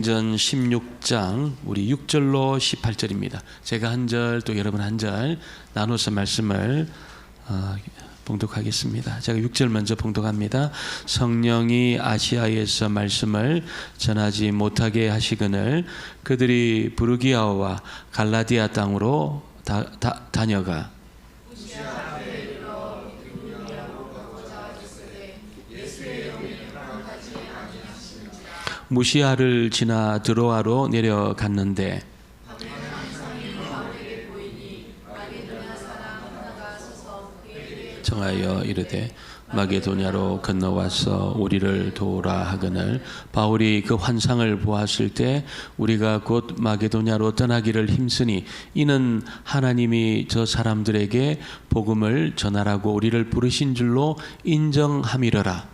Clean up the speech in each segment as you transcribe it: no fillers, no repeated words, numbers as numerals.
전 16장 우리 6절로 18절입니다. 제가 한 절 또 여러분 한 절 나눠서 말씀을 봉독하겠습니다. 제가 6절 먼저 봉독합니다. 성령이 아시아에서 말씀을 전하지 못하게 하시거늘 그들이 부르기아와 갈라디아 땅으로 다녀가 무시아를 지나 드로아로 내려갔는데 정하여 이르되 마게도냐로 건너와서 우리를 도우라 하거늘 바울이 그 환상을 보았을 때 우리가 곧 마게도냐로 떠나기를 힘쓰니 이는 하나님이 저 사람들에게 복음을 전하라고 우리를 부르신 줄로 인정함이러라.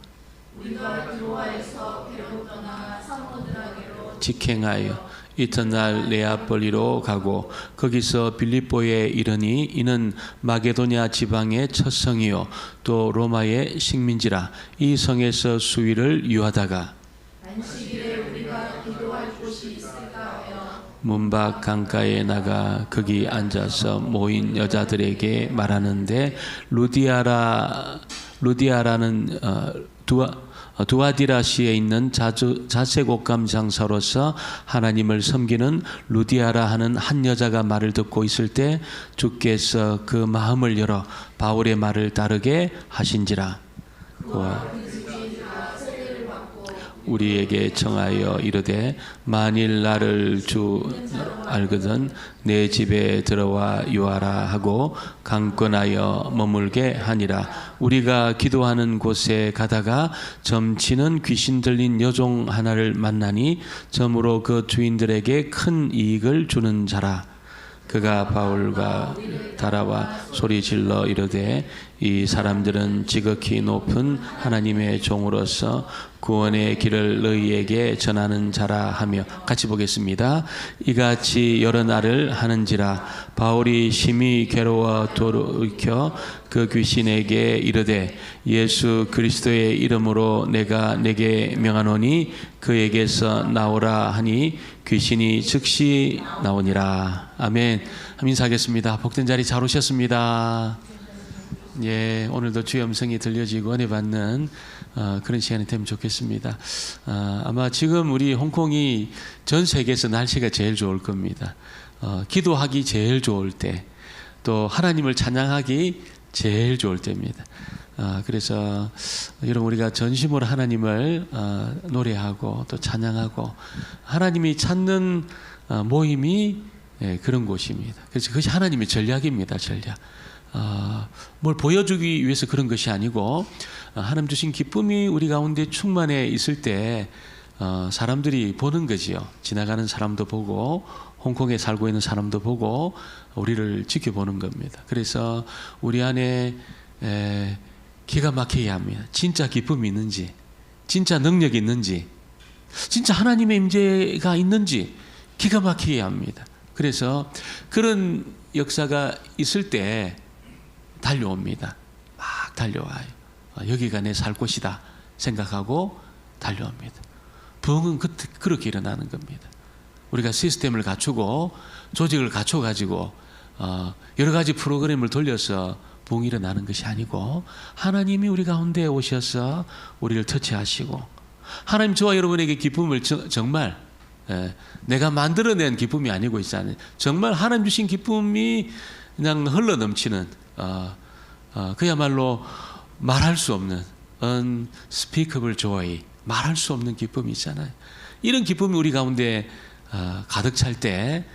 우리가 드로아에서 배로 떠나 사모드라게로 직행하여 이튿날 네아폴리로 가고 거기서 빌립보에 이르니 이는 마게도냐 지방의 첫 성이요 또 로마의 식민지라. 이 성에서 수일을 유하다가 안식일에 우리가 기도할 곳이 있을까 하여 문밖 강가에 나가 거기 앉아서 모인 여자들에게 말하는데 루디아라는 두아디라시에 있는 자색옷감 장사로서 하나님을 섬기는 루디아라 하는 한 여자가 말을 듣고 있을 때 주께서 그 마음을 열어 바울의 말을 따르게 하신지라. 우리에게 청하여 이르되 만일 나를 주 알거든 내 집에 들어와 유하라 하고 강권하여 머물게 하니라. 우리가 기도하는 곳에 가다가 점치는 귀신 들린 여종 하나를 만나니 점으로 그 주인들에게 큰 이익을 주는 자라. 그가 바울과 달아와 소리질러 이르되 이 사람들은 지극히 높은 하나님의 종으로서 구원의 길을 너희에게 전하는 자라 하며 같이 보겠습니다. 이같이 여러 날을 하는지라. 바울이 심히 괴로워 돌이켜 그 귀신에게 이르되 예수 그리스도의 이름으로 내가 내게 명하노니 그에게서 나오라 하니 귀신이 즉시 나오니라. 아멘. 인사하겠습니다. 복된 자리 잘 오셨습니다. 예, 오늘도 주의 음성이 들려지고 은혜 받는 그런 시간이 되면 좋겠습니다. 아마 지금 우리 홍콩이 전 세계에서 날씨가 제일 좋을 겁니다. 기도하기 제일 좋을 때, 또 하나님을 찬양하기 제일 좋을 때입니다. 그래서 여러분 우리가 전심으로 하나님을 노래하고 또 찬양하고 하나님이 찾는 모임이 그런 곳입니다. 그래서 그것이 하나님의 전략입니다. 전략. 뭘 보여주기 위해서 그런 것이 아니고 하나님 주신 기쁨이 우리 가운데 충만해 있을 때 사람들이 보는 거지요. 지나가는 사람도 보고 홍콩에 살고 있는 사람도 보고 우리를 지켜보는 겁니다. 그래서 우리 안에 기가 막히게 합니다. 진짜 기쁨이 있는지, 진짜 능력이 있는지, 진짜 하나님의 임재가 있는지 기가 막히게 합니다. 그래서 그런 역사가 있을 때 달려옵니다. 막 달려와요. 여기가 내 살 곳이다 생각하고 달려옵니다. 부흥은 그렇게 일어나는 겁니다. 우리가 시스템을 갖추고 조직을 갖춰가지고 여러 가지 프로그램을 돌려서 부흥이 일어나는 것이 아니고 하나님이 우리 가운데 오셔서 우리를 터치하시고 하나님 저와 여러분에게 기쁨을 정말 내가 만들어낸 기쁨이 아니고 있잖아요. 정말 하나님 주신 기쁨이 그냥 흘러넘치는 그야말로 말할 수 없는 unspeakable joy, 말할 수 없는 기쁨이 있잖아요. 이런 기쁨이 우리 가운데 가득 찰 때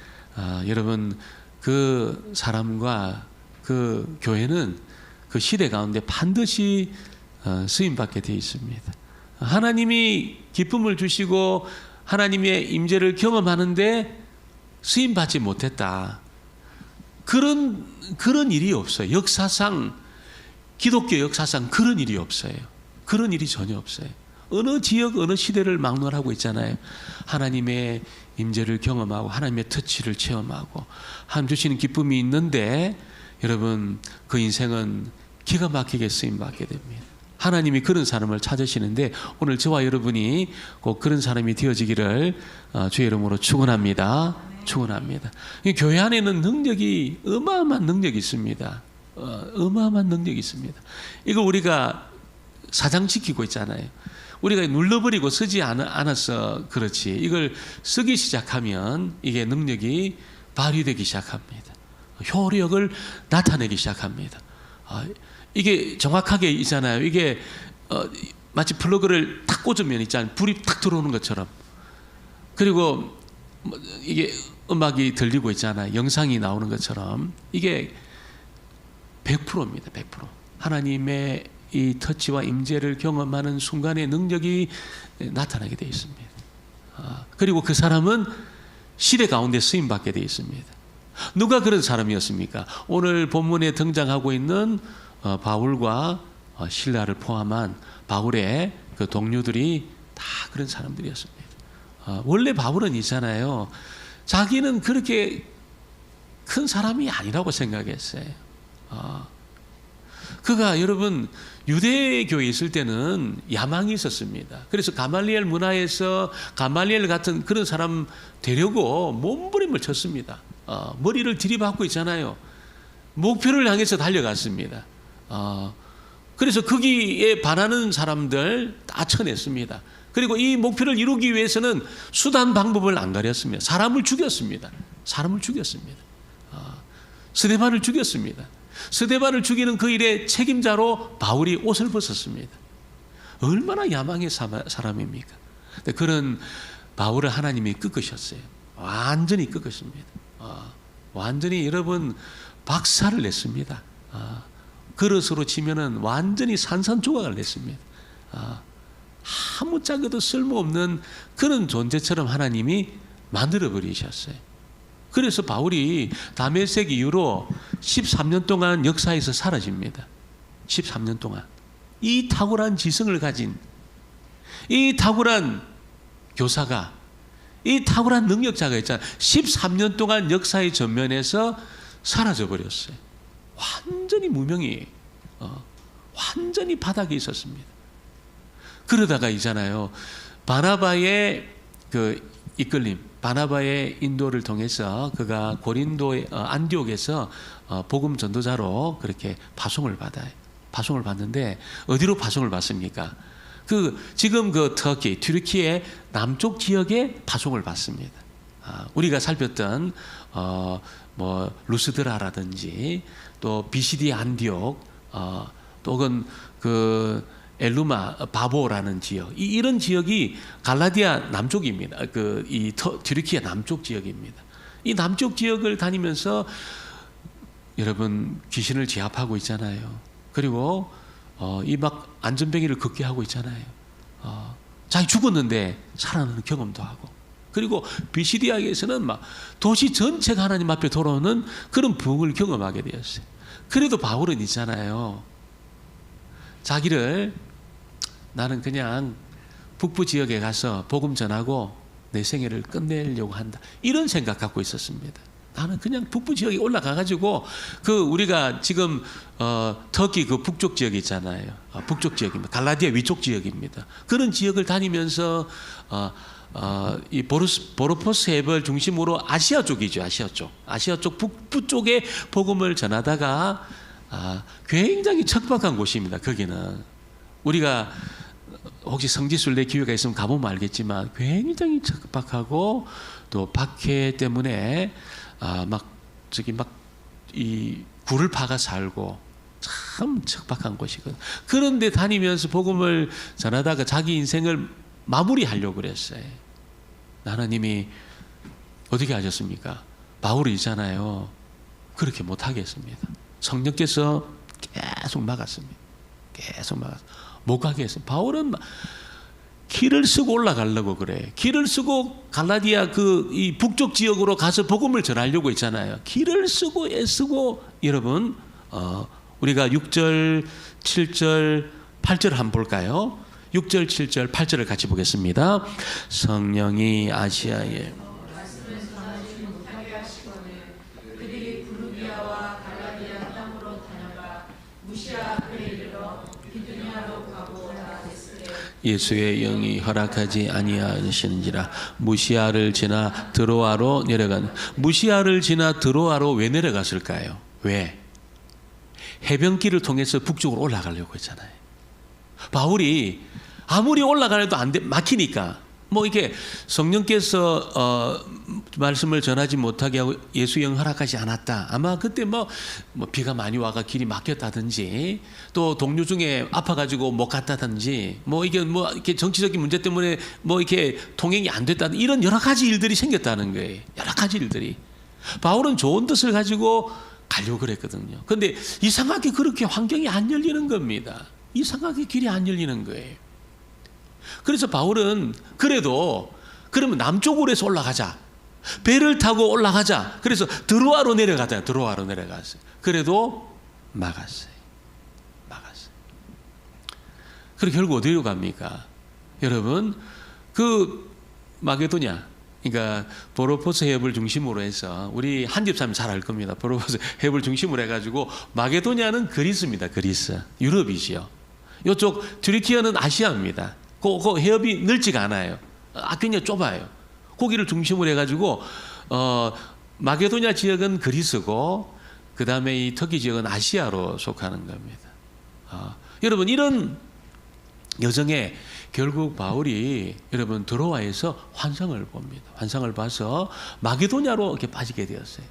여러분 그 사람과 그 교회는 그 시대 가운데 반드시 쓰임받게 되어 있습니다. 하나님이 기쁨을 주시고 하나님의 임재를 경험하는데 쓰임받지 못했다. 그런 일이 없어요. 역사상, 기독교 역사상 그런 일이 없어요. 그런 일이 전혀 없어요. 어느 지역, 어느 시대를 막론하고 있잖아요. 하나님의 임재를 경험하고 하나님의 터치를 체험하고 하나님 주시는 기쁨이 있는데 여러분 그 인생은 기가 막히게 쓰임받게 됩니다. 하나님이 그런 사람을 찾으시는데 오늘 저와 여러분이 꼭 그런 사람이 되어지기를 주의 이름으로 축원합니다. 축원합니다. 교회 안에는 능력이 어마어마한 능력이 있습니다. 어마어마한 능력이 있습니다. 이거 우리가 사장시키고 있잖아요. 우리가 눌러버리고 쓰지 않아서 그렇지, 이걸 쓰기 시작하면 이게 능력이 발휘되기 시작합니다. 효력을 나타내기 시작합니다. 이게 정확하게 있잖아요. 이게 마치 플러그를 탁 꽂으면 있잖아요. 불이 탁 들어오는 것처럼. 그리고 이게 음악이 들리고 있잖아요. 영상이 나오는 것처럼. 이게 100%입니다. 100%. 하나님의 이 터치와 임재를 경험하는 순간의 능력이 나타나게 되어 있습니다. 그리고 그 사람은 시대 가운데 쓰임받게 되어 있습니다. 누가 그런 사람이었습니까? 오늘 본문에 등장하고 있는 바울과 실라를 포함한 바울의 그 동료들이 다 그런 사람들이었습니다. 원래 바울은 있잖아요. 자기는 그렇게 큰 사람이 아니라고 생각했어요. 그가 여러분 유대교에 있을 때는 야망이 있었습니다. 그래서 가말리엘 문화에서 가말리엘 같은 그런 사람 되려고 몸부림을 쳤습니다. 머리를 들이받고 있잖아요. 목표를 향해서 달려갔습니다. 그래서 거기에 반하는 사람들 다 쳐냈습니다. 그리고 이 목표를 이루기 위해서는 수단 방법을 안 가렸습니다. 사람을 죽였습니다. 사람을 죽였습니다. 스데반을 죽였습니다. 스데반을 죽이는 그 일의 책임자로 바울이 옷을 벗었습니다. 얼마나 야망의 사람입니까? 그런 바울을 하나님이 꺾으셨어요. 완전히 꺾으십니다. 완전히 여러분 박살을 냈습니다. 그릇으로 치면은 완전히 산산조각을 냈습니다. 아무짝에도 쓸모없는 그런 존재처럼 하나님이 만들어 버리셨어요. 그래서 바울이 다메섹 이후로 13년 동안 역사에서 사라집니다. 13년 동안. 이 탁월한 지성을 가진 이 탁월한 교사가, 이 탁월한 능력자가 있잖아요. 13년 동안 역사의 전면에서 사라져 버렸어요. 완전히 무명이, 완전히 바닥에 있었습니다. 그러다가 있잖아요. 바나바의 그 이끌림, 바나바의 인도를 통해서 그가 고린도의 안디옥에서 복음 전도자로 그렇게 파송을 받아요. 파송을 받는데 어디로 파송을 받습니까? 지금 그 튀르키의 남쪽 지역에 파송을 받습니다. 우리가 살폈던 뭐 루스드라라든지 또 비시디 안디옥, 또는 그 엘루마 바보라는 지역, 이런 지역이 갈라디아 남쪽입니다. 이 튀르키예 남쪽 지역입니다. 이 남쪽 지역을 다니면서 여러분 귀신을 제압하고 있잖아요. 그리고 이 막 안전뱅이를 걷게 하고 있잖아요. 자기 죽었는데 살아나는 경험도 하고, 그리고 비시디아에서는 막 도시 전체가 하나님 앞에 돌아오는 그런 부흥을 경험하게 되었어요. 그래도 바울은 있잖아요. 자기를 나는 그냥 북부 지역에 가서 복음 전하고 내 생애를 끝내려고 한다, 이런 생각 갖고 있었습니다. 나는 그냥 북부 지역에 올라가가지고 우리가 지금 터키 그 북쪽 지역 있잖아요. 북쪽 지역입니다. 갈라디아 위쪽 지역입니다. 그런 지역을 다니면서 이 보로포스 해발 중심으로 아시아 쪽이죠. 아시아 쪽 북부 쪽에 복음을 전하다가 굉장히 척박한 곳입니다. 거기는 우리가 혹시 성지순례 기회가 있으면 가보면 알겠지만 굉장히 척박하고, 또 박해 때문에 이 굴을 파가 살고 참 척박한 곳이거든. 그런데 다니면서 복음을 전하다가 자기 인생을 마무리하려고 그랬어요. 하나님이 어떻게 하셨습니까? 바울이 있잖아요. 그렇게 못하게 했습니다. 성령께서 계속 막았습니다. 못 가게 했어요. 바울은 길을 쓰고 올라가려고 그래. 길을 쓰고 갈라디아 이 북쪽 지역으로 가서 복음을 전하려고 했잖아요. 길을 쓰고 애쓰고. 여러분, 우리가 6절, 7절, 8절 한번 볼까요? 6절, 7절, 8절을 같이 보겠습니다. 성령이 아시아에 무시아 앞에 이르러 비두니아로 예수의 영이 허락하지 아니하시는지라. 무시아를 지나 드로아로 내려간. 무시아를 지나 드로아로 왜 내려갔을까요? 왜? 해변길을 통해서 북쪽으로 올라가려고 했잖아요. 바울이 아무리 올라가려도 안 돼, 막히니까. 뭐 이게 성령께서 말씀을 전하지 못하게 하고 예수 영 허락하지 않았다. 아마 그때 뭐 비가 많이 와가 길이 막혔다든지, 또 동료 중에 아파가지고 못 갔다든지, 뭐 이게 뭐 이렇게 정치적인 문제 때문에 뭐 이렇게 통행이 안 됐다든, 이런 여러 가지 일들이 생겼다는 거예요. 여러 가지 일들이. 바울은 좋은 뜻을 가지고 가려고 그랬거든요. 그런데 이상하게 그렇게 환경이 안 열리는 겁니다. 이상하게 길이 안 열리는 거예요. 그래서 바울은 그래도 그러면 남쪽으로 해서 올라가자. 배를 타고 올라가자. 그래서 드로아로 내려가자. 드로아로 내려갔어요. 그래도 막았어요. 그리고 결국 어디로 갑니까? 여러분, 그 마게도냐, 그러니까 보로포스 해협을 중심으로 해서, 우리 한집 사람 잘 알 겁니다. 보로포스 해협을 중심으로 해가지고 마게도냐는 그리스입니다. 그리스, 유럽이지요. 이쪽 튀르키아는 아시아입니다. 그 해협이 넓지가 않아요. 굉장히 좁아요. 거기를 중심으로 해가지고 마게도냐 지역은 그리스고, 그 다음에 이 터키 지역은 아시아로 속하는 겁니다. 여러분, 이런 여정에 결국 바울이 여러분 드로아에서 환상을 봅니다. 환상을 봐서 마게도냐로 이렇게 빠지게 되었어요.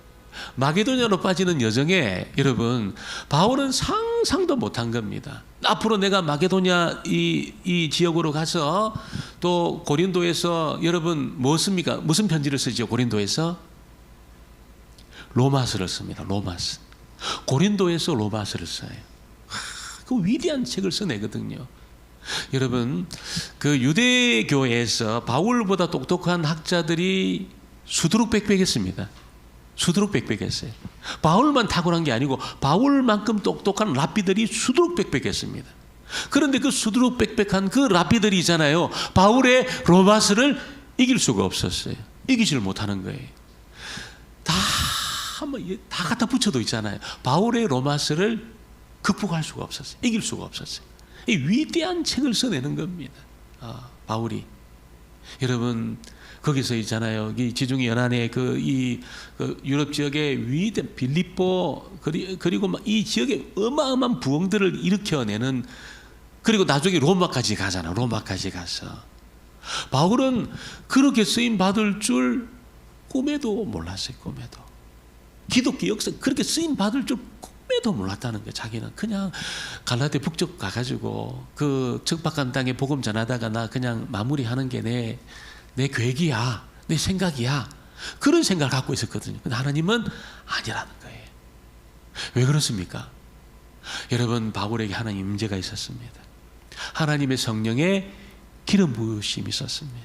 마게도냐로 빠지는 여정에 여러분 바울은 상상도 못한 겁니다. 앞으로 내가 마게도냐 이 지역으로 가서 또 고린도에서 여러분 뭐 씁니까? 무슨 편지를 쓰죠? 고린도에서 로마서를 씁니다. 로마서. 고린도에서 로마서를 써요. 그 위대한 책을 써내거든요. 여러분, 그 유대교에서 바울보다 똑똑한 학자들이 수두룩백백했습니다. 수두룩백백했어요. 바울만 탁월한 게 아니고 바울만큼 똑똑한 랍비들이 수두룩백백했습니다. 그런데 그 수두룩백백한 그 랍비들이 있잖아요. 바울의 로마서를 이길 수가 없었어요. 이기지를 못하는 거예요. 다 갖다 붙여도 있잖아요. 바울의 로마서를 극복할 수가 없었어요. 이길 수가 없었어요. 이 위대한 책을 써내는 겁니다. 바울이. 여러분, 거기서 있잖아요. 이 지중해 연안의 그 유럽 지역의 위대한 빌립보, 그리고 이 지역의 어마어마한 부흥들을 일으켜내는, 그리고 나중에 로마까지 가잖아. 로마까지 가서. 바울은 그렇게 쓰임 받을 줄 꿈에도 몰랐어요. 꿈에도. 기독교 역사 그렇게 쓰임 받을 줄 꿈에도 몰랐다는 거예요. 자기는 그냥 갈라디 북쪽 가가지고 그 적박한 땅에 복음 전하다가 나 그냥 마무리하는 게 내 계획이야, 내 생각이야, 그런 생각을 갖고 있었거든요. 근데 하나님은 아니라는 거예요. 왜 그렇습니까? 여러분, 바울에게 하나님 임재가 있었습니다. 하나님의 성령의 기름 부으심이 있었습니다.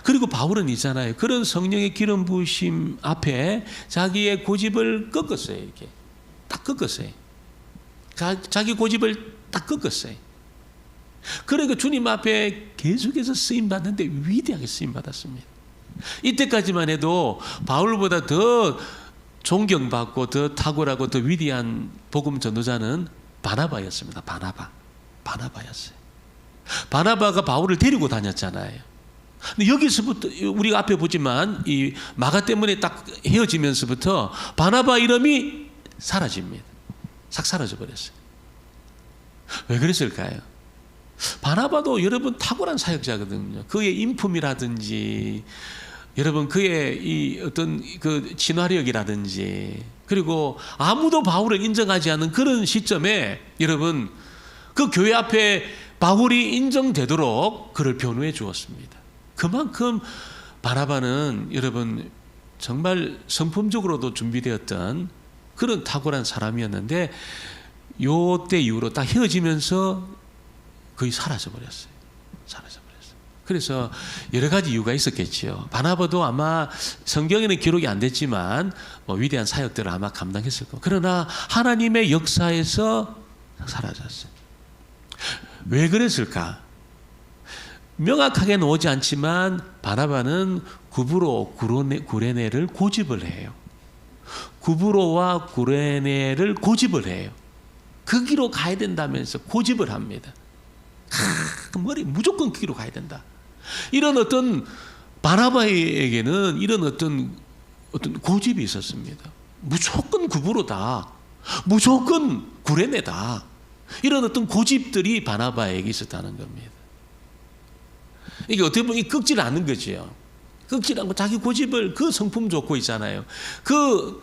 그리고 바울은 있잖아요. 그런 성령의 기름 부으심 앞에 자기의 고집을 꺾었어요. 이렇게 딱 꺾었어요. 자기 고집을 딱 꺾었어요. 그러니까 주님 앞에 계속해서 쓰임 받는데 위대하게 쓰임 받았습니다. 이때까지만 해도 바울보다 더 존경받고 더 탁월하고 더 위대한 복음 전도자는 바나바였습니다. 바나바였어요. 바나바가 바울을 데리고 다녔잖아요. 근데 여기서부터 우리가 앞에 보지만 이 마가 때문에 딱 헤어지면서부터 바나바 이름이 사라집니다. 싹 사라져 버렸어요. 왜 그랬을까요? 바나바도 여러분 탁월한 사역자거든요. 그의 인품이라든지 여러분 그의 이 어떤 그 진화력이라든지, 그리고 아무도 바울을 인정하지 않는 그런 시점에 여러분 그 교회 앞에 바울이 인정되도록 그를 변호해 주었습니다. 그만큼 바나바는 여러분 정말 성품적으로도 준비되었던 그런 탁월한 사람이었는데, 요때 이후로 딱 헤어지면서 거의 사라져버렸어요. 그래서 여러 가지 이유가 있었겠지요. 바나바도 아마 성경에는 기록이 안 됐지만 위대한 사역들을 아마 감당했을 거예요. 그러나 하나님의 역사에서 사라졌어요. 왜 그랬을까? 명확하게는 오지 않지만 바나바는 구브로, 구레네를 고집을 해요. 구브로와 구레네를 고집을 해요. 그 길로 가야 된다면서 고집을 합니다. 머리 무조건 끄기로 가야 된다. 이런 어떤 바나바에게는 이런 어떤 고집이 있었습니다. 무조건 구부로다. 무조건 구레네다. 이런 어떤 고집들이 바나바에게 있었다는 겁니다. 이게 어떻게 보면 꺾질 않는 거지요. 꺾질 않고 자기 고집을, 그 성품 좋고 있잖아요. 그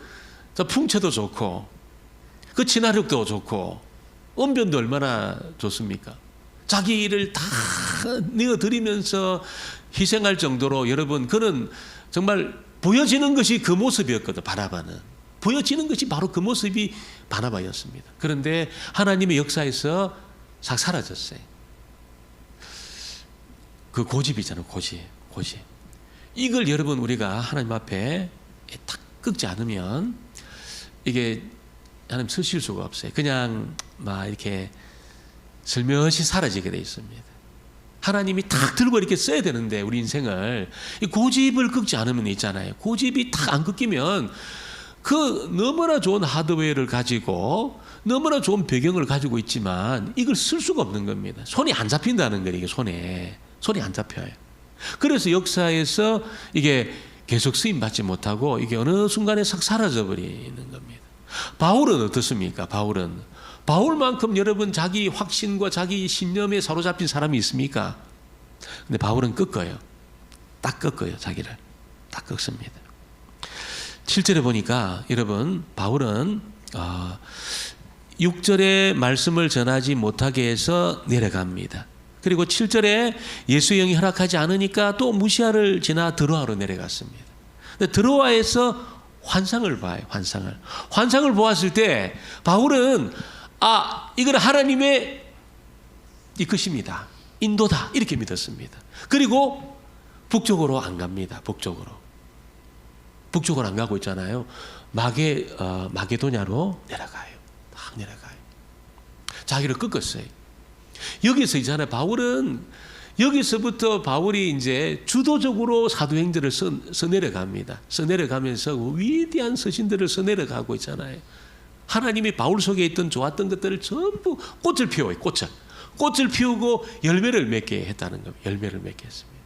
풍채도 좋고, 그 친화력도 좋고, 언변도 얼마나 좋습니까? 자기 일을 다 내어드리면서 희생할 정도로, 여러분, 그는 정말 보여지는 것이 그 모습이었거든. 바나바는 보여지는 것이 바로 그 모습이 바나바였습니다. 그런데 하나님의 역사에서 싹 사라졌어요. 그 고집이잖아요. 고집. 이걸 여러분 우리가 하나님 앞에 딱 꺾지 않으면 이게 하나님 쓰실 수가 없어요. 그냥 막 이렇게 슬며시 사라지게 돼 있습니다. 하나님이 딱 들고 이렇게 써야 되는데, 우리 인생을 이 고집을 꺾지 않으면 있잖아요. 고집이 딱 안 꺾이면 그 너무나 좋은 하드웨어를 가지고 너무나 좋은 배경을 가지고 있지만 이걸 쓸 수가 없는 겁니다. 손이 안 잡힌다는 거예요. 이게 손이 안 잡혀요. 그래서 역사에서 이게 계속 쓰임 받지 못하고 이게 어느 순간에 싹 사라져 버리는 겁니다. 바울은 어떻습니까? 바울만큼 여러분 자기 확신과 자기 신념에 사로잡힌 사람이 있습니까? 근데 바울은 꺾어요. 딱 꺾어요. 자기를 딱 꺾습니다. 7절에 보니까 여러분, 바울은 6절의 말씀을 전하지 못하게 해서 내려갑니다. 그리고 7절에 예수의 영이 허락하지 않으니까 또 무시아를 지나 드로아로 내려갔습니다. 근데 드로아에서 환상을 봐요. 환상을 보았을 때 바울은 이건 하나님의 이끄심이다, 인도다, 이렇게 믿었습니다. 그리고 북쪽으로 안 갑니다. 북쪽으로 안 가고 있잖아요. 마게도냐로 내려가요. 막 내려가요. 자기를 꺾었어요. 여기서 있잖아요. 여기서부터 바울이 이제 주도적으로 사도행전을 써 내려갑니다. 써 내려가면서 위대한 서신들을 써 내려가고 있잖아요. 하나님이 바울 속에 있던 좋았던 것들을 전부 꽃을 피워요. 꽃을 피우고 열매를 맺게 했다는 겁니다. 열매를 맺게 했습니다.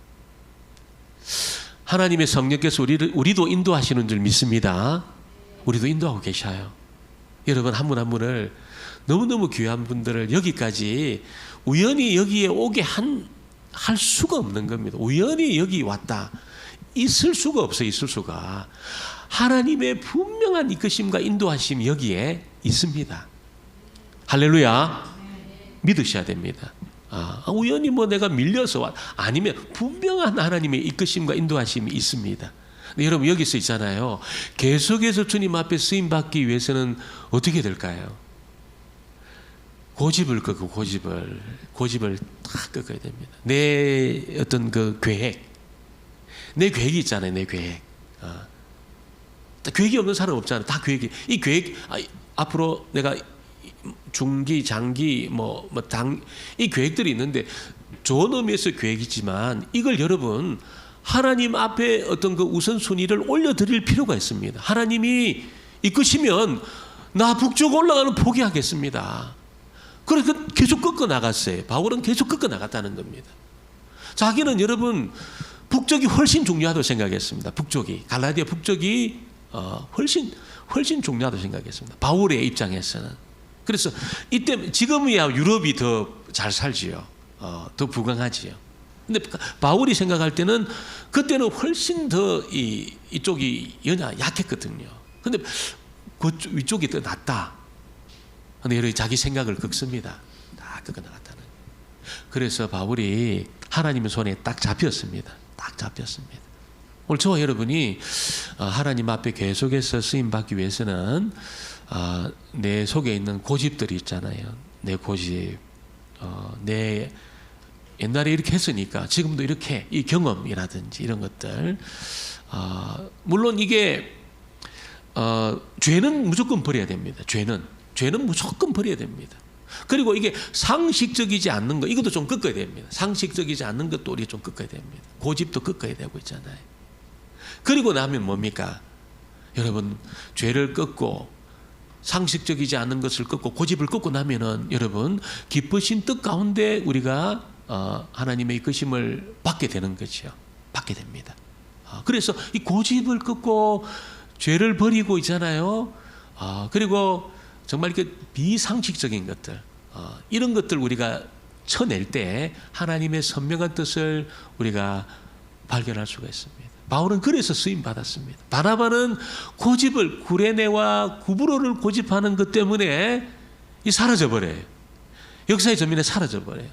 하나님의 성령께서 우리도 인도하시는 줄 믿습니다. 우리도 인도하고 계셔요. 여러분, 한 분 한 분을, 너무너무 귀한 분들을 여기까지 우연히 여기에 오게 할 수가 없는 겁니다. 우연히 여기 왔다, 있을 수가 없어요. 있을 수가. 하나님의 분명한 이끄심과 인도하심이 여기에 있습니다. 할렐루야. 믿으셔야 됩니다. 우연히 내가 밀려서 아니면 분명한 하나님의 이끄심과 인도하심이 있습니다. 여러분, 여기서 있잖아요. 계속해서 주님 앞에 쓰임 받기 위해서는 어떻게 될까요? 고집을 꺾고 고집을 다 꺾어야 됩니다. 내 어떤 그 내 계획이 있잖아요. 내 계획. 계획이 없는 사람 없잖아요. 다 계획이. 이 계획, 앞으로 내가 중기, 장기, 이 계획들이 있는데, 좋은 의미에서 계획이지만 이걸 여러분 하나님 앞에 어떤 그 우선순위를 올려드릴 필요가 있습니다. 하나님이 이끄시면 나 북쪽 올라가는 포기하겠습니다. 그래서 계속 꺾어 나갔어요. 바울은 계속 꺾어 나갔다는 겁니다. 자기는 여러분 북쪽이 훨씬 중요하다고 생각했습니다. 갈라디아 북쪽이 훨씬 중요하다고 생각했습니다. 바울의 입장에서는. 그래서 이때, 지금이야 유럽이 더 잘 살지요. 더 부강하지요. 근데 바울이 생각할 때는 그때는 훨씬 더 이쪽이 약했거든요. 근데 위쪽이 더 낫다. 근데 여러분, 자기 생각을 꺾습니다. 다 꺾어 나갔다는. 그래서 바울이 하나님의 손에 딱 잡혔습니다. 오늘 저와 여러분이 하나님 앞에 계속해서 쓰임 받기 위해서는 내 속에 있는 고집들이 있잖아요. 내 고집, 내 옛날에 이렇게 했으니까 지금도 이렇게, 이 경험이라든지 이런 것들, 물론 이게 죄는 무조건 버려야 됩니다. 죄는 무조건 버려야 됩니다. 그리고 이게 상식적이지 않는 것, 이것도 좀 꺾어야 됩니다. 상식적이지 않는 것도 우리가 좀 꺾어야 됩니다. 고집도 꺾어야 되고 있잖아요. 그리고 나면 뭡니까? 여러분, 죄를 꺾고 상식적이지 않은 것을 끊고 고집을 끊고 나면은 여러분 기쁘신 뜻 가운데 우리가 하나님의 이끄심을 받게 되는 거죠. 받게 됩니다. 그래서 이 고집을 끊고 죄를 버리고 있잖아요. 그리고 정말 이렇게 비상식적인 것들, 이런 것들 우리가 쳐낼 때 하나님의 선명한 뜻을 우리가 발견할 수가 있습니다. 바울은 그래서 쓰임 받았습니다. 바나바는 고집을, 구레네와 구브로를 고집하는 것 때문에 사라져 버려요. 역사의 전면에 사라져 버려요.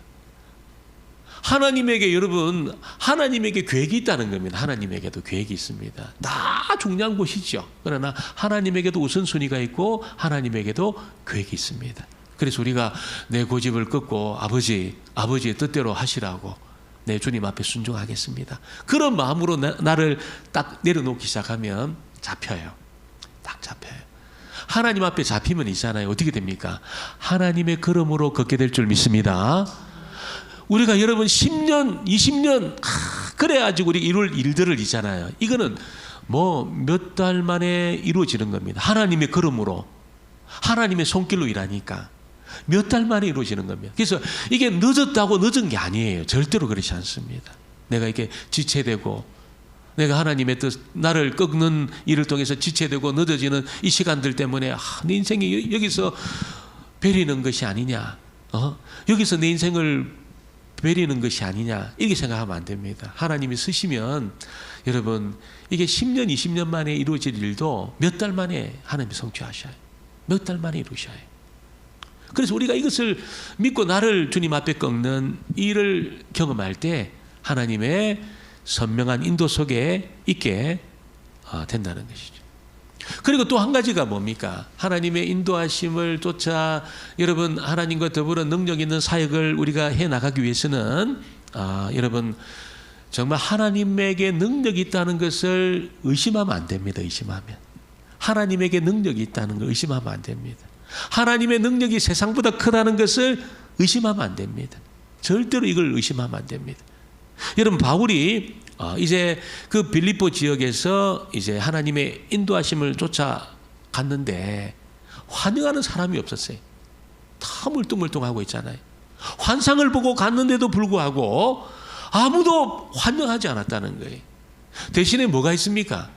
하나님에게, 여러분, 하나님에게 계획이 있다는 겁니다. 하나님에게도 계획이 있습니다. 다 중요한 곳이죠. 그러나 하나님에게도 우선순위가 있고 하나님에게도 계획이 있습니다. 그래서 우리가 내 고집을 끊고 아버지의 뜻대로 하시라고 내 주님 앞에 순종하겠습니다. 그런 마음으로 나를 딱 내려놓기 시작하면 잡혀요. 딱 잡혀요. 하나님 앞에 잡히면 있잖아요. 어떻게 됩니까? 하나님의 걸음으로 걷게 될 줄 믿습니다. 우리가 여러분 10년, 20년 그래가지고 우리 이룰 일들을 있잖아요. 이거는 뭐 몇 달 만에 이루어지는 겁니다. 하나님의 걸음으로, 하나님의 손길로 일하니까 몇 달 만에 이루어지는 겁니다. 그래서 이게 늦었다고 늦은 게 아니에요. 절대로 그렇지 않습니다. 내가 이렇게 지체되고 내가 하나님의 뜻, 나를 꺾는 일을 통해서 지체되고 늦어지는 이 시간들 때문에 내 인생이 여기서 베리는 것이 아니냐, 여기서 내 인생을 베리는 것이 아니냐, 이렇게 생각하면 안 됩니다. 하나님이 쓰시면 여러분 이게 10년, 20년 만에 이루어질 일도 몇 달 만에 하나님이 성취하셔요. 몇 달 만에 이루셔요. 그래서 우리가 이것을 믿고 나를 주님 앞에 꺾는 일을 경험할 때 하나님의 선명한 인도 속에 있게 된다는 것이죠. 그리고 또 한 가지가 뭡니까? 하나님의 인도하심을 쫓아 여러분 하나님과 더불어 능력 있는 사역을 우리가 해나가기 위해서는 여러분 정말 하나님에게 능력이 있다는 것을 의심하면 안 됩니다. 의심하면. 하나님에게 능력이 있다는 걸 의심하면 안 됩니다. 하나님의 능력이 세상보다 크다는 것을 의심하면 안 됩니다. 절대로 이걸 의심하면 안 됩니다. 여러분 바울이 이제 그 빌립보 지역에서 이제 하나님의 인도하심을 쫓아갔는데 환영하는 사람이 없었어요. 다 물뚱물뚱하고 있잖아요. 환상을 보고 갔는데도 불구하고 아무도 환영하지 않았다는 거예요. 대신에 뭐가 있습니까?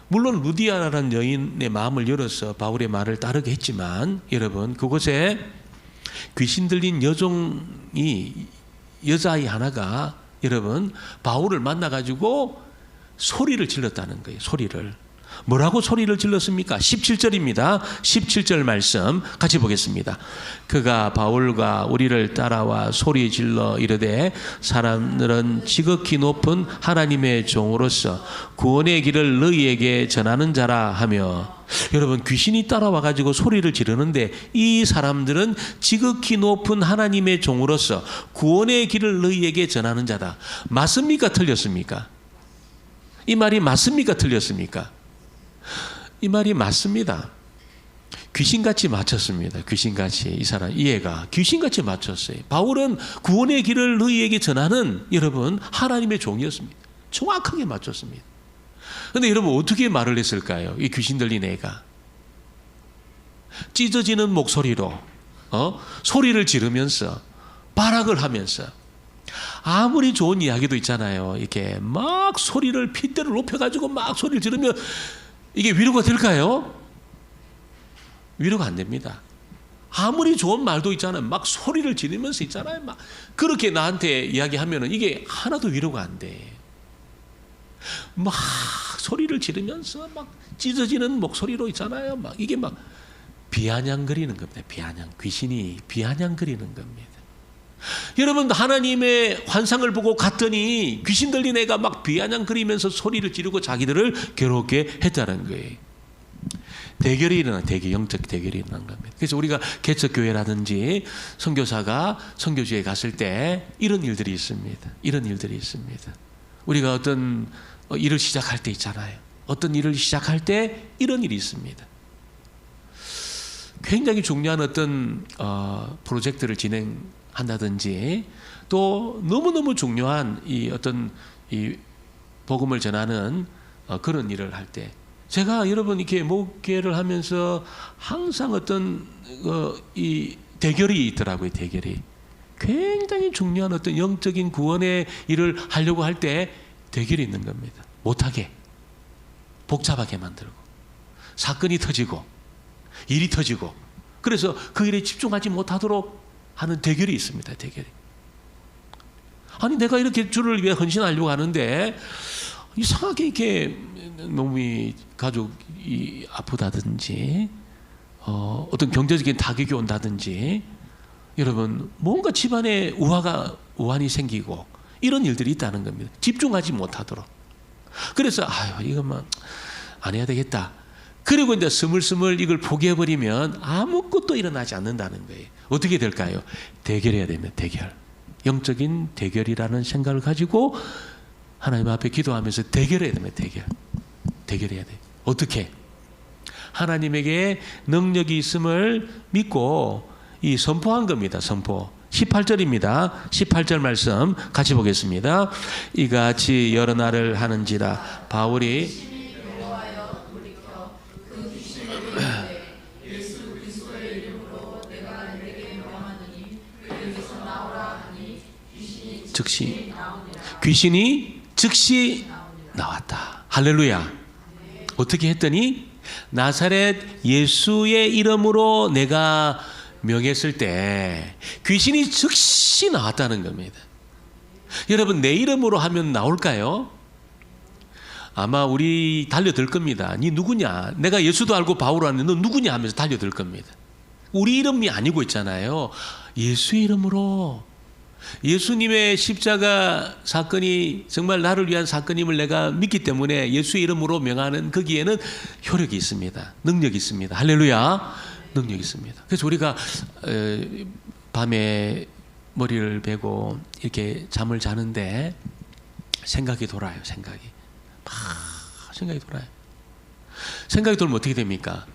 물론 루디아라는 여인의 마음을 열어서 바울의 말을 따르게 했지만 여러분 그곳에 귀신 들린 여자아이 하나가 여러분 바울을 만나가지고 소리를 질렀다는 거예요. 소리를. 뭐라고 소리를 질렀습니까? 17절입니다. 17절 말씀 같이 보겠습니다. 그가 바울과 우리를 따라와 소리 질러 이르되 사람들은 지극히 높은 하나님의 종으로서 구원의 길을 너희에게 전하는 자라 하며, 여러분 귀신이 따라와 가지고 소리를 지르는데 이 사람들은 지극히 높은 하나님의 종으로서 구원의 길을 너희에게 전하는 자다. 맞습니까? 틀렸습니까? 이 말이 맞습니까? 틀렸습니까? 이 말이 맞습니다. 귀신같이 맞췄습니다. 귀신같이 이 사람 이해가 귀신같이 맞췄어요. 바울은 구원의 길을 너희에게 전하는 여러분 하나님의 종이었습니다. 정확하게 맞췄습니다. 그런데 여러분 어떻게 말을 했을까요? 이 귀신 들린 애가 찢어지는 목소리로 소리를 지르면서 발악을 하면서, 아무리 좋은 이야기도 있잖아요. 이렇게 막 소리를 핏대를 높여가지고 막 소리를 지르면 이게 위로가 될까요? 위로가 안 됩니다. 아무리 좋은 말도 있잖아요. 막 소리를 지르면서 있잖아요. 막 그렇게 나한테 이야기하면은 이게 하나도 위로가 안 돼. 막 소리를 지르면서 막 찢어지는 목소리로 있잖아요. 막 이게 막 비아냥거리는 겁니다. 귀신이 비아냥거리는 겁니다. 여러분 하나님의 환상을 보고 갔더니 귀신 들린 애가 막 비아냥거리면서 소리를 지르고 자기들을 괴롭게 했다는 거예요. 대결이 일어난, 영적 대결이 일어난 겁니다. 그래서 우리가 개척교회라든지 선교사가 선교지에 갔을 때 이런 일들이 있습니다. 이런 일들이 있습니다. 우리가 어떤 일을 시작할 때 있잖아요. 어떤 일을 시작할 때 이런 일이 있습니다. 굉장히 중요한 어떤 프로젝트를 진행한다든지 또 너무너무 중요한 이 어떤 이 복음을 전하는 그런 일을 할 때 제가 여러분 이렇게 목회를 하면서 항상 어떤 이 대결이 있더라고요. 대결이 굉장히 중요한 어떤 영적인 구원의 일을 하려고 할 때 대결이 있는 겁니다. 못하게, 복잡하게 만들고, 사건이 터지고, 일이 터지고, 그래서 그 일에 집중하지 못하도록 하는 대결이 있습니다. 대결이. 아니 내가 이렇게 주를 위해 헌신하려고 하는데 이상하게 이렇게 놈이 가족이 아프다든지 어떤 경제적인 타격이 온다든지, 여러분 뭔가 집안에 우환이 생기고 이런 일들이 있다는 겁니다. 집중하지 못하도록. 그래서 이것만 안 해야 되겠다. 그리고 이제 스물스물 이걸 포기해버리면 아무것도 일어나지 않는다는 거예요. 어떻게 될까요? 대결해야 됩니다. 대결. 영적인 대결이라는 생각을 가지고 하나님 앞에 기도하면서 대결해야 됩니다. 대결해야 돼요. 어떻게? 하나님에게 능력이 있음을 믿고 이 선포한 겁니다. 선포. 18절입니다. 18절 말씀 같이 보겠습니다. 이같이 여러 날을 하는지라 바울이 귀신이 즉시 나왔다. 할렐루야. 어떻게 했더니 나사렛 예수의 이름으로 내가 명했을 때 귀신이 즉시 나왔다는 겁니다. 여러분 내 이름으로 하면 나올까요? 아마 우리 달려들 겁니다. 니 누구냐? 내가 예수도 알고 바울 아는데 너 누구냐 하면서 달려들 겁니다. 우리 이름이 아니고 있잖아요. 예수의 이름으로. 예수님의 십자가 사건이 정말 나를 위한 사건임을 내가 믿기 때문에 예수의 이름으로 명하는 거기에는 효력이 있습니다. 능력이 있습니다. 할렐루야. 능력이 있습니다. 그래서 우리가 밤에 머리를 베고 이렇게 잠을 자는데 생각이 돌아요. 생각이 돌아요. 생각이 돌면 어떻게 됩니까?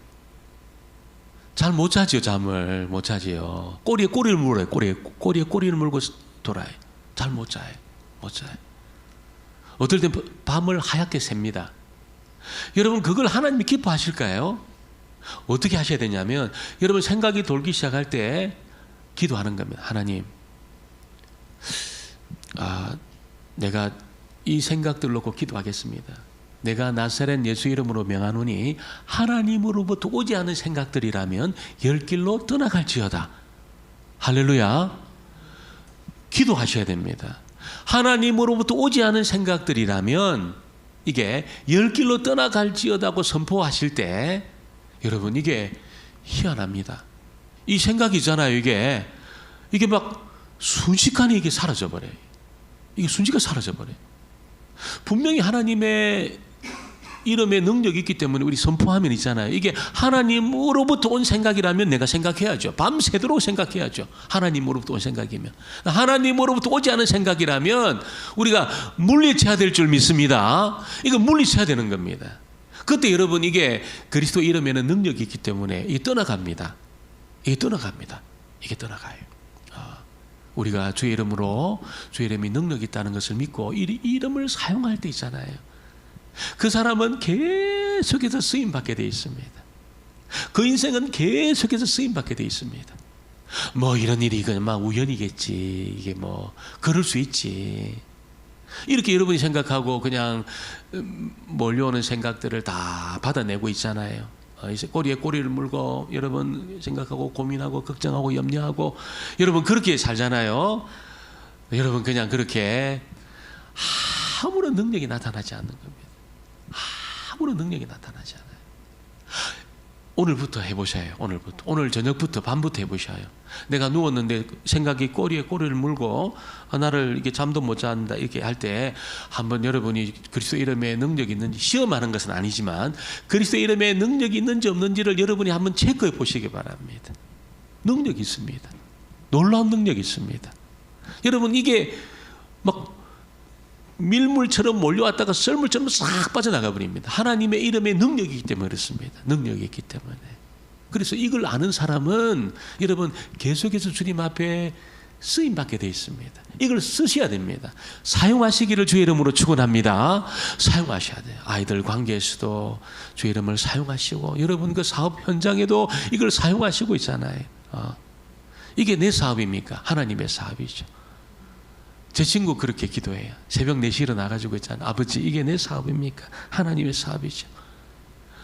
잘 못 자지요. 잠을 못 자지요. 꼬리에 꼬리를 물어요. 꼬리에 꼬리를 물고 돌아요. 잘 못 자요. 어떨 땐 밤을 하얗게 셉니다. 여러분 그걸 하나님이 기뻐하실까요? 어떻게 하셔야 되냐면 여러분 생각이 돌기 시작할 때 기도하는 겁니다. 하나님, 내가 이 생각들 놓고 기도하겠습니다. 내가 나사렛 예수 이름으로 명하노니 하나님으로부터 오지 않은 생각들이라면 열 길로 떠나갈지어다. 할렐루야. 기도하셔야 됩니다. 하나님으로부터 오지 않은 생각들이라면 이게 열 길로 떠나갈지어다고 선포하실 때 여러분 이게 희한합니다. 이 생각이 있잖아요. 이게 막 순식간에 이게 사라져버려요. 이게 순식간에 사라져버려요. 분명히 하나님의 이름의 능력이 있기 때문에 우리 선포하면 있잖아요. 이게 하나님으로부터 온 생각이라면 내가 생각해야죠. 밤새도록 생각해야죠. 하나님으로부터 온 생각이면. 하나님으로부터 오지 않은 생각이라면 우리가 물리쳐야 될 줄 믿습니다. 이거 물리쳐야 되는 겁니다. 그때 여러분 이게 그리스도 이름에는 능력이 있기 때문에 이게 떠나갑니다. 이게 떠나가요. 우리가 주의 이름으로 주의 이름이 능력이 있다는 것을 믿고 이 이름을 사용할 때 있잖아요. 그 사람은 계속해서 쓰임받게 되어 있습니다. 그 인생은 계속해서 쓰임받게 되어 있습니다. 뭐 이런 일이 이건 막 우연이겠지. 이게 뭐 그럴 수 있지. 이렇게 여러분이 생각하고 그냥 몰려오는 생각들을 다 받아내고 있잖아요. 꼬리에 꼬리를 물고 여러분 생각하고 고민하고 걱정하고 염려하고 여러분 그렇게 살잖아요. 여러분 그냥 그렇게 아무런 능력이 나타나지 않는 겁니다. 아무런 능력이 나타나지 않아요. 오늘부터 해보셔요. 오늘 저녁부터 밤부터 해보셔요. 내가 누웠는데 생각이 꼬리에 꼬리를 물고 나를 이렇게 잠도 못 잔다 이렇게 할 때 한번 여러분이 그리스도 이름에 능력이 있는지 시험하는 것은 아니지만 그리스도 이름에 능력이 있는지 없는지를 여러분이 한번 체크해 보시기 바랍니다. 능력이 있습니다. 놀라운 능력이 있습니다. 여러분 이게 막 밀물처럼 몰려왔다가 썰물처럼 싹 빠져나가 버립니다. 하나님의 이름에 능력이 있기 때문에 그렇습니다. 능력이 있기 때문에. 그래서 이걸 아는 사람은 여러분 계속해서 주님 앞에 쓰임받게 되어 있습니다. 이걸 쓰셔야 됩니다. 사용하시기를 주의 이름으로 축원합니다. 사용하셔야 돼요. 아이들 관계에서도 주의 이름을 사용하시고, 여러분 그 사업 현장에도 이걸 사용하시고 있잖아요. 이게 내 사업입니까? 하나님의 사업이죠. 제 친구 그렇게 기도해요. 새벽 4시에 일어나가지고 있잖아요. 아버지, 이게 내 사업입니까? 하나님의 사업이죠.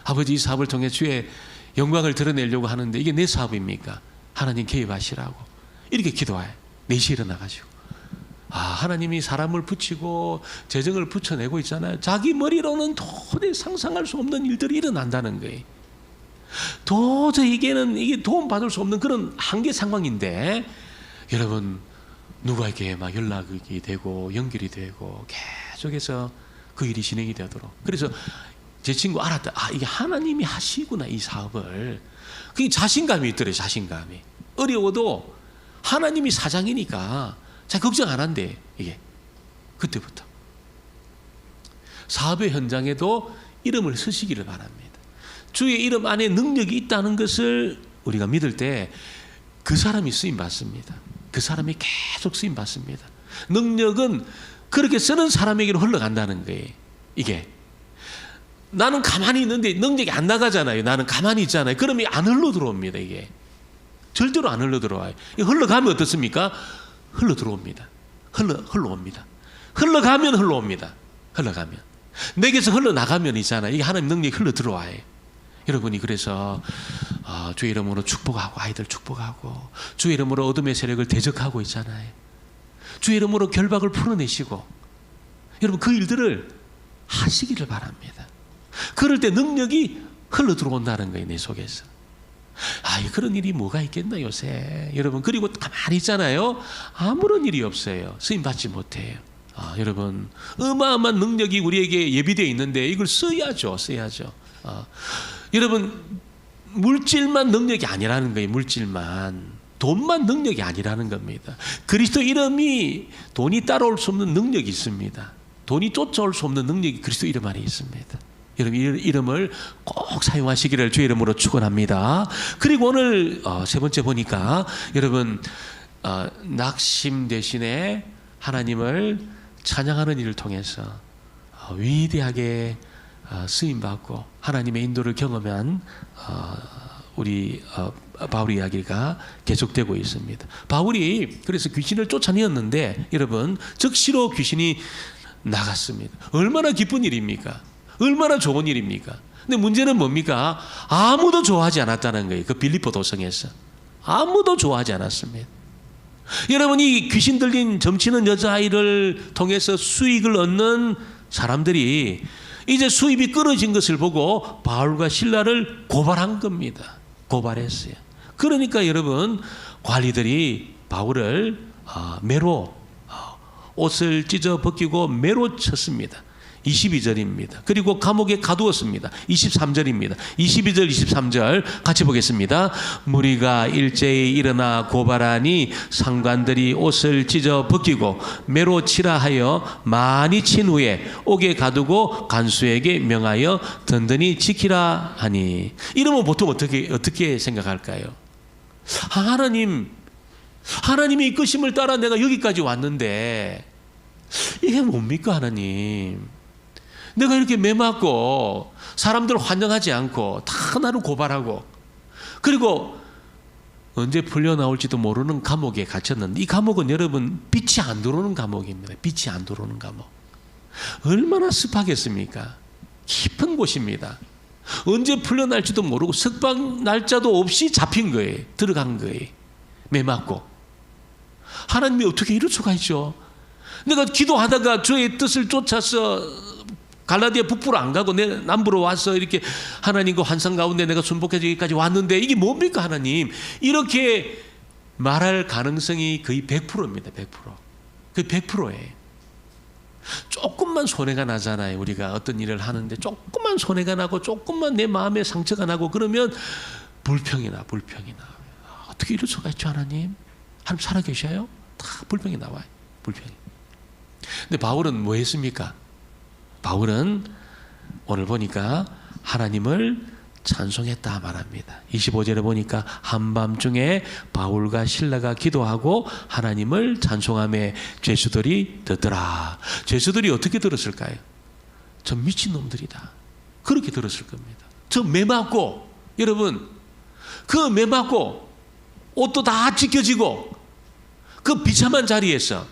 아버지, 이 사업을 통해 주의 영광을 드러내려고 하는데 이게 내 사업입니까? 하나님 개입하시라고. 이렇게 기도해요. 4시에 일어나가지고. 하나님이 사람을 붙이고 재정을 붙여내고 있잖아요. 자기 머리로는 도저히 상상할 수 없는 일들이 일어난다는 거예요. 도저히 이게 도움받을 수 없는 그런 한계 상황인데, 여러분 누구에게 막 연락이 되고 연결이 되고 계속해서 그 일이 진행이 되도록. 그래서 제 친구 알았다. 이게 하나님이 하시구나, 이 사업을. 그게 자신감이 있더래요. 자신감이. 어려워도 하나님이 사장이니까 자 걱정 안 한대. 이게 그때부터 사업의 현장에도 이름을 쓰시기를 바랍니다. 주의 이름 안에 능력이 있다는 것을 우리가 믿을 때 그 사람이 쓰임 받습니다. 그 사람이 계속 쓰임 받습니다. 능력은 그렇게 쓰는 사람에게로 흘러간다는 거예요. 이게 나는 가만히 있는데 능력이 안 나가잖아요. 나는 가만히 있잖아요. 그러면 안 흘러 들어옵니다. 이게 절대로 안 흘러 들어와요. 흘러가면 어떻습니까? 흘러 들어옵니다. 흘러옵니다. 흘러가면 흘러옵니다. 흘러가면. 내게서 흘러나가면 있잖아요. 이게 하나님 능력이 흘러 들어와요. 여러분이 그래서 주의 이름으로 축복하고, 아이들 축복하고, 주의 이름으로 어둠의 세력을 대적하고 있잖아요. 주의 이름으로 결박을 풀어내시고, 여러분 그 일들을 하시기를 바랍니다. 그럴 때 능력이 흘러 들어온다는 거예요. 내 속에서. 그런 일이 뭐가 있겠나 요새. 여러분 그리고 가만히 있잖아요. 아무런 일이 없어요. 쓰임받지 못해요. 여러분 어마어마한 능력이 우리에게 예비되어 있는데 이걸 써야죠. 여러분 물질만 능력이 아니라는 거예요. 물질만, 돈만 능력이 아니라는 겁니다. 그리스도 이름이 돈이 따라올 수 없는 능력이 있습니다. 돈이 쫓아올 수 없는 능력이 그리스도 이름 안에 있습니다. 여러분 이름을 꼭 사용하시기를 주의 이름으로 축원합니다. 그리고 오늘 세 번째 보니까 여러분 낙심 대신에 하나님을 찬양하는 일을 통해서 위대하게 쓰임받고 하나님의 인도를 경험한 우리 바울의 이야기가 계속되고 있습니다. 바울이 그래서 귀신을 쫓아내었는데 여러분 즉시로 귀신이 나갔습니다. 얼마나 기쁜 일입니까? 얼마나 좋은 일입니까? 근데 문제는 뭡니까? 아무도 좋아하지 않았다는 거예요. 그 빌립보 도성에서 아무도 좋아하지 않았습니다. 여러분 이 귀신 들린 점치는 여자아이를 통해서 수익을 얻는 사람들이 이제 수입이 끊어진 것을 보고 바울과 실라를 고발한 겁니다. 고발했어요. 그러니까 여러분 관리들이 바울을 매로 옷을 찢어 벗기고 매로 쳤습니다. 22절입니다. 그리고 감옥에 가두었습니다. 23절입니다. 22절 23절 같이 보겠습니다. 무리가 일제히 일어나 고발하니 상관들이 옷을 찢어 벗기고 매로 치라 하여 많이 친 후에 옥에 가두고 간수에게 명하여 든든히 지키라 하니. 이러면 보통 어떻게 생각할까요? 하나님이 이끄심을 따라 내가 여기까지 왔는데 이게 뭡니까 하나님? 내가 이렇게 매맞고 사람들 환영하지 않고 다 나를 고발하고 그리고 언제 풀려나올지도 모르는 감옥에 갇혔는데 이 감옥은 여러분 빛이 안 들어오는 감옥입니다. 빛이 안 들어오는 감옥. 얼마나 습하겠습니까? 깊은 곳입니다. 언제 풀려날지도 모르고 석방 날짜도 없이 잡힌 거예요. 들어간 거예요. 매맞고. 하나님이 어떻게 이럴 수가 있죠? 내가 기도하다가 주의 뜻을 쫓아서 갈라디아 북부로 안 가고 내 남부로 와서 이렇게 하나님과 환상 가운데 내가 순복해서 여기까지 왔는데 이게 뭡니까 하나님? 이렇게 말할 가능성이 거의 100%입니다. 100%. 거의 100%예요. 조금만 손해가 나잖아요. 우리가 어떤 일을 하는데 조금만 손해가 나고 조금만 내 마음에 상처가 나고 그러면 불평이 나. 어떻게 이럴 수가 있죠 하나님? 하나님 살아계셔요? 다 불평이 나와요. 불평이. 근데 바울은 뭐 했습니까? 바울은 오늘 보니까 하나님을 찬송했다 말합니다. 25절에 보니까 한밤중에 바울과 실라가 기도하고 하나님을 찬송하며 죄수들이 듣더라. 죄수들이 어떻게 들었을까요? 저 미친놈들이다, 그렇게 들었을 겁니다. 저 매맞고, 여러분, 그 매맞고 옷도 다 찢겨지고 그 비참한 자리에서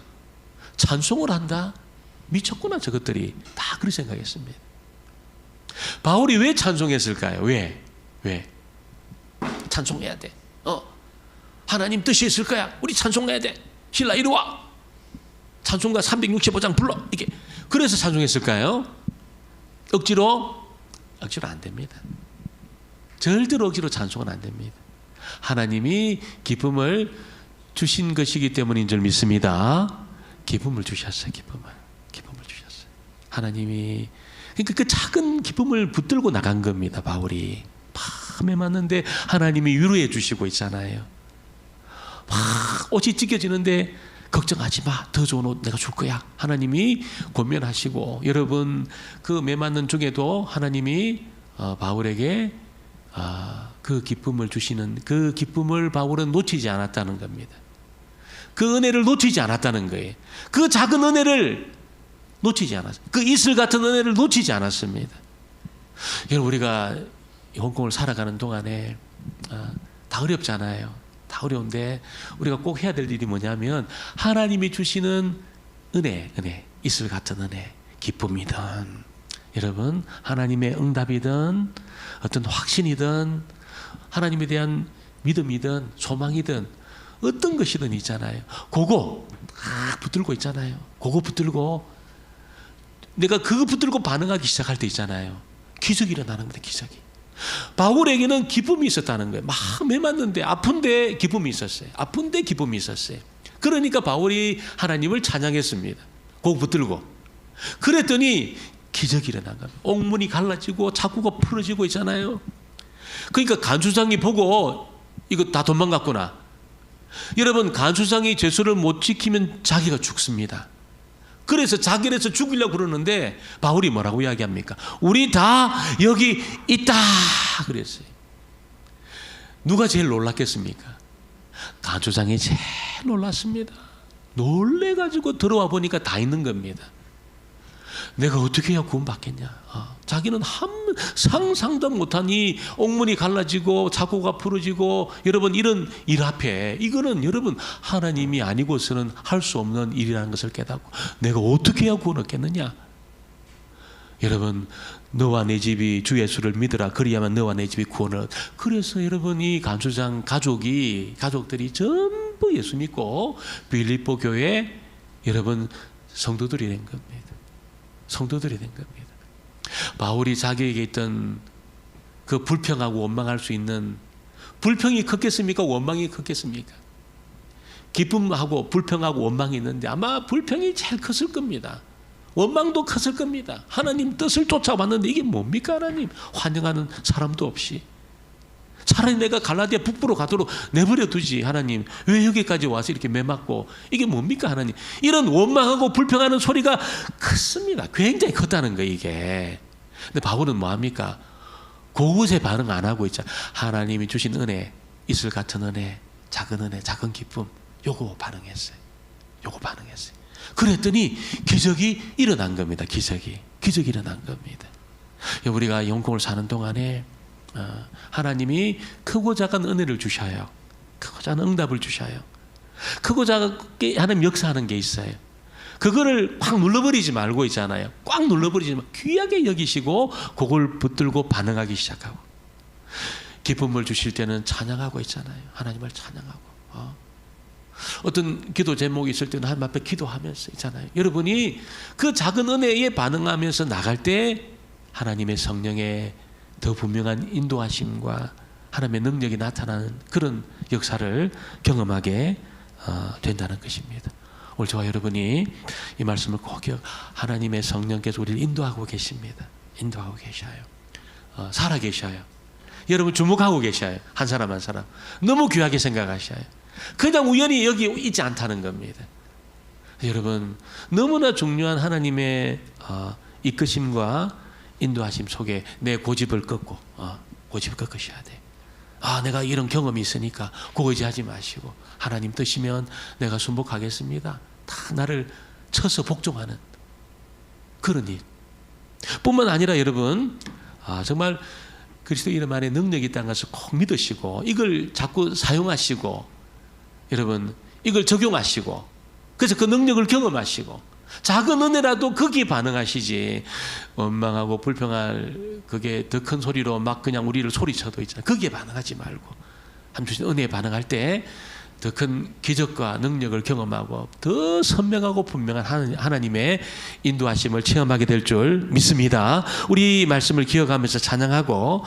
찬송을 한다? 미쳤구나 저것들이. 다 그렇게 생각했습니다. 바울이 왜 찬송했을까요? 왜? 찬송해야 돼. 하나님 뜻이 있을 거야. 우리 찬송해야 돼. 신라 이리 와. 찬송가 365장 불러. 이게 그래서 찬송했을까요? 억지로 안 됩니다. 절대로 억지로 찬송은 안 됩니다. 하나님이 기쁨을 주신 것이기 때문인 줄 믿습니다. 기쁨을 주셨어요. 기쁨을 주셨어요. 하나님이, 그러니까 그 작은 기쁨을 붙들고 나간 겁니다. 바울이 밤에 맞는데 하나님이 위로해 주시고 있잖아요. 막 옷이 찢겨지는데 걱정하지 마, 더 좋은 옷 내가 줄 거야. 하나님이 권면하시고, 여러분 그 매맞는 중에도 하나님이 바울에게 그 기쁨을 주시는, 그 기쁨을 바울은 놓치지 않았다는 겁니다. 그 은혜를 놓치지 않았다는 거예요. 그 작은 은혜를 놓치지 않았어요. 그 이슬 같은 은혜를 놓치지 않았습니다. 여러분, 우리가 홍콩을 살아가는 동안에 다 어렵잖아요. 다 어려운데 우리가 꼭 해야 될 일이 뭐냐면, 하나님이 주시는 은혜, 이슬 같은 은혜, 기쁨이든, 여러분 하나님의 응답이든 어떤 확신이든 하나님에 대한 믿음이든 소망이든 어떤 것이든 있잖아요. 그거 붙들고 있잖아요. 그거 붙들고 내가 그거 붙들고 반응하기 시작할 때 있잖아요. 기적이 일어나는 겁니다. 기적이. 바울에게는 기쁨이 있었다는 거예요. 막 매맞는데 아픈데 기쁨이 있었어요. 아픈데 기쁨이 있었어요. 그러니까 바울이 하나님을 찬양했습니다. 그거 붙들고. 그랬더니 기적이 일어난 겁니다. 옥문이 갈라지고 자꾸가 풀어지고 있잖아요. 그러니까 간수장이 보고 이거 다 도망갔구나. 여러분, 간수장이 죄수를 못 지키면 자기가 죽습니다. 그래서 자결해서 죽이려고 그러는데 바울이 뭐라고 이야기합니까? 우리 다 여기 있다 그랬어요. 누가 제일 놀랐겠습니까? 간수장이 제일 놀랐습니다. 놀래가지고 들어와 보니까 다 있는 겁니다. 내가 어떻게 해야 구원받겠냐. 자기는 상상도 못한 이 옥문이 갈라지고 자고가 부러지고, 여러분 이런 일 앞에 이거는 여러분 하나님이 아니고서는 할 수 없는 일이라는 것을 깨닫고 내가 어떻게 해야 구원 얻겠느냐. 여러분, 너와 내 집이 주 예수를 믿으라, 그리야만 너와 내 집이 구원을. 그래서 여러분 이 간수장 가족들이 전부 예수 믿고 빌립보 교회 여러분 성도들이 된 겁니다. 성도들이 된 겁니다. 바울이 자기에게 있던 그 불평하고 원망할 수 있는, 불평이 컸겠습니까? 원망이 컸겠습니까? 기쁨하고 불평하고 원망이 있는데 아마 불평이 제일 컸을 겁니다. 원망도 컸을 겁니다. 하나님 뜻을 쫓아왔는데 이게 뭡니까? 하나님 환영하는 사람도 없이. 차라리 내가 갈라디아 북부로 가도록 내버려 두지. 하나님 왜 여기까지 와서 이렇게 매맞고, 이게 뭡니까? 하나님. 이런 원망하고 불평하는 소리가 컸습니다. 굉장히 컸다는 거예요, 이게. 근데 바울은 뭐합니까? 그것에 반응 안 하고 있잖아. 하나님이 주신 은혜, 이슬 같은 은혜, 작은 기쁨, 요거 반응했어요. 그랬더니 기적이 일어난 겁니다. 기적이 일어난 겁니다. 우리가 영공을 사는 동안에 하나님이 크고 작은 은혜를 주셔요. 크고 작은 응답을 주셔요. 크고 작게 하나님 역사하는 게 있어요. 그거를 확 눌러버리지 말고 있잖아요. 꽉 눌러버리지 말고 귀하게 여기시고 그걸 붙들고 반응하기 시작하고, 기쁨을 주실 때는 찬양하고 있잖아요. 하나님을 찬양하고. 어떤 기도 제목이 있을 때는 하나님 앞에 기도하면서 있잖아요. 여러분이 그 작은 은혜에 반응하면서 나갈 때 하나님의 성령의 더 분명한 인도하심과 하나님의 능력이 나타나는 그런 역사를 경험하게 된다는 것입니다. 오늘 저와 여러분이 이 말씀을 꼭 하나님의 성령께서 우리를 인도하고 계십니다. 인도하고 계셔요. 살아계셔요. 여러분 주목하고 계셔요. 한 사람 한 사람 너무 귀하게 생각하셔요. 그냥 우연히 여기 있지 않다는 겁니다. 여러분 너무나 중요한 하나님의 이끄심과 인도하심 속에 내 고집을 꺾고 고집을 꺾으셔야 돼. 내가 이런 경험이 있으니까 그거 의지하지 마시고 하나님 뜻이면 내가 순복하겠습니다. 다 나를 쳐서 복종하는 그런 일 뿐만 아니라 여러분 정말 그리스도 이름 안에 능력이 있다는 것을 꼭 믿으시고 이걸 자꾸 사용하시고 여러분 이걸 적용하시고 그래서 그 능력을 경험하시고 작은 은혜라도 거기에 반응하시지 원망하고 불평할 그게 더 큰 소리로 막 그냥 우리를 소리쳐도 있잖아요. 거기에 반응하지 말고 하나님 주신 은혜에 반응할 때 더 큰 기적과 능력을 경험하고 더 선명하고 분명한 하나님의 인도하심을 체험하게 될 줄 믿습니다. 우리 말씀을 기억하면서 찬양하고